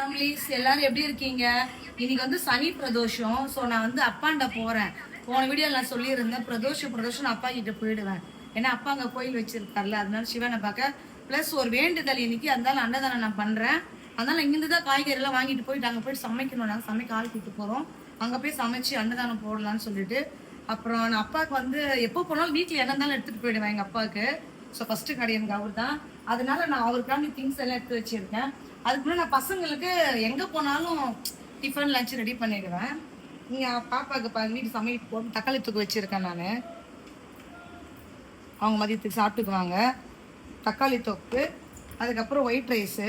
Families எல்லாரும் எப்படி இருக்கீங்க? இன்னைக்கு வந்து சனி பிரதோஷம். ஸோ நான் வந்து அப்பாண்ட போறேன். போன வீடியோவில் நான் சொல்லியிருந்தேன் பிரதோஷம் அப்பா கிட்ட போயிடுவேன். ஏன்னா அப்பா அங்கே கோயில் வச்சிருக்காருல, அதனால சிவனை பார்க்க ப்ளஸ் ஒரு வேண்டுதல் இன்னைக்கு. அதனால அன்னதானம் நான் பண்றேன். அதனால இங்கிருந்து தான் காய்கறி எல்லாம் வாங்கிட்டு போயிட்டு அங்கே போயிட்டு சமைக்கணும். நாங்கள் சமைக்க ஆள் கூட்டு போறோம். அங்கே போய் சமைச்சு அன்னதானம் போடலான்னு சொல்லிட்டு அப்புறம் நான் அப்பாவுக்கு வந்து எப்போ போனாலும் வீட்டில் என்ன இருந்தாலும் எடுத்துட்டு போயிடுவேன் எங்கள் அப்பாவுக்கு. ஸோ ஃபர்ஸ்ட் கடை எனக்கு அவர் தான். அதனால நான் அவருக்காண்டி திங்ஸ் எல்லாம் எடுத்து வச்சிருக்கேன். அதுக்குள்ள நான் பசங்களுக்கு எங்கே போனாலும் டிஃபன் லஞ்ச் ரெடி பண்ணிடுவேன். இங்கே பாப்பாவுக்கு வீட்டு சமையல் போட்டு தக்காளி தூக்கு வச்சுருக்கேன் நான். அவங்க மதியத்துக்கு சாப்பிட்டுக்குவாங்க. தக்காளி தொக்கு, அதுக்கப்புறம் ஒயிட் ரைஸு,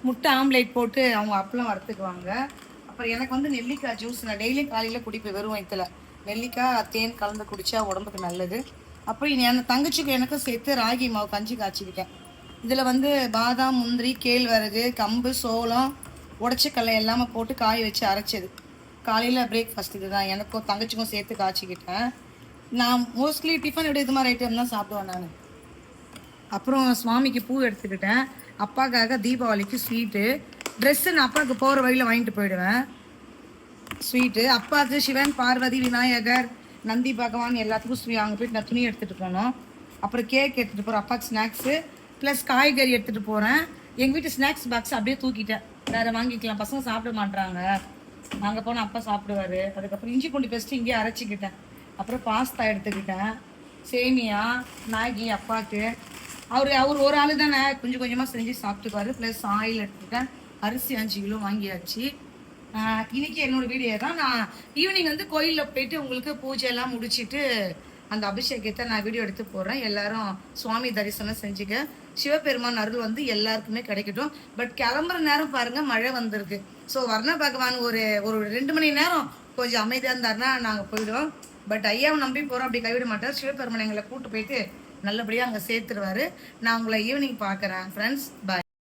முட்டை ஆம்லேட் போட்டு அவங்க அப்பளம் வறுத்துக்குவாங்க. அப்புறம் எனக்கு வந்து நெல்லிக்காய் ஜூஸ் நான் டெய்லியும் காலையில் குடிப்பேன் வெறும் வயிற்றுல. நெல்லிக்காய் தேன் கலந்து குடித்தா உடம்புக்கு நல்லது. அப்புறம் என் தங்கச்சிக்கு எனக்கும் சேர்த்து ராகி மாவு கஞ்சி காய்ச்சிக்கிட்டேன். இதில் வந்து பாதாம், முந்திரி, கேழ்வரகு, கம்பு, சோளம், உடச்சிக்கல்லை எல்லாமே போட்டு காய வச்சு அரைச்சது. காலையில் பிரேக்ஃபாஸ்ட் இது தான். எனக்கும் தங்கச்சிக்கும் சேர்த்து காய்ச்சிக்கிட்டேன். நான் மோஸ்ட்லி டிஃபன் விட இது மாதிரி ஐட்டம் தான் சாப்பிடுவேன் நான். அப்புறம் சுவாமிக்கு பூ எடுத்துக்கிட்டேன். அப்பாவுக்காக தீபாவளிக்கு ஸ்வீட்டு, ட்ரெஸ்ஸு நான் அப்பாவுக்கு போகிற வழியில் வாங்கிட்டு போயிடுவேன். ஸ்வீட்டு அப்பாவுக்கு சிவன், பார்வதி, விநாயகர், நந்தி பகவான் எல்லாத்துக்கும் அங்கே போயிட்டு நான் துணி எடுத்துகிட்டு போனோம். அப்புறம் கேக் எடுத்துகிட்டு போகிறேன். அப்பாவுக்கு ஸ்நாக்ஸு ப்ளஸ் காய்கறி எடுத்துகிட்டு போகிறேன். எங்கள் வீட்டு ஸ்நாக்ஸ் பாக்ஸ் அப்படியே தூக்கிட்டேன். வேறு வாங்கிக்கலாம், பசங்க சாப்பிட மாட்டாங்க. நாங்கள் போனால் அப்பா சாப்பிடுவார். அதுக்கப்புறம் இஞ்சி பூண்டு பேஸ்ட்டு இங்கேயே அரைச்சிக்கிட்டேன். அப்புறம் பாஸ்தா எடுத்துக்கிட்டேன். சேமியா, மேகி அப்பாவுக்கு. அவர் ஒரு ஆள் தானே கொஞ்சம் கொஞ்சமாக செஞ்சு சாப்பிட்டுக்குவார். ப்ளஸ் ஆயில் எடுத்துக்கிட்டேன். அரிசி 5 கிலோ வாங்கியாச்சு. இன்னைக்கு என்னோட வீடியோ தான். நான் ஈவினிங் வந்து கோயிலில் போயிட்டு உங்களுக்கு பூஜை எல்லாம் முடிச்சுட்டு அந்த அபிஷேகத்தை நான் வீடியோ எடுத்து போடுறேன். எல்லாரும் சுவாமி தரிசனம் செஞ்சுக்க. சிவபெருமான் அருள் வந்து எல்லாருக்குமே கிடைக்கட்டும். பட் கிளம்புற நேரம் பாருங்க, மழை வந்திருக்கு. ஸோ வர்ண பகவான் ஒரு 2 மணி நேரம் கொஞ்சம் அமைதியாக இருந்தாருன்னா நாங்கள் போயிடுவோம். பட் ஐயாவை நம்பி போகிறோம், அப்படி கைவிட மாட்டார். சிவபெருமான் எங்களை கூப்பிட்டு போயிட்டு நல்லபடியாக அங்கே சேர்த்துருவாரு. நான் உங்களை ஈவினிங் பார்க்குறேன் ஃப்ரெண்ட்ஸ். பாய்.